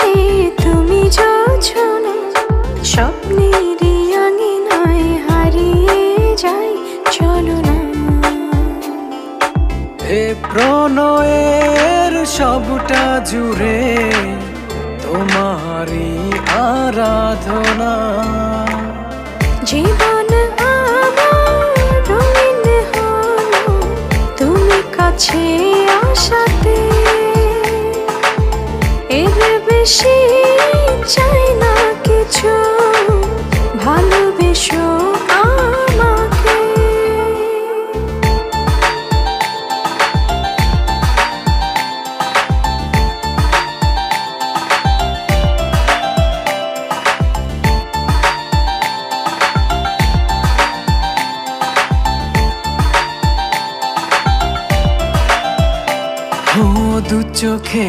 ভাসি তুমি যোছনা, স্বপ্নেরই আঙিনায় হারিয়ে যাই, চলো না। এ প্রণয়ের সবটা জুড়ে তোমারই আরাধনা। জীবন আমার রঙিন হলো তুমি কাছে আসাতে, এর বেশি চাই না কিছু, ভালোবেসো আমাকে। ও দু চোখে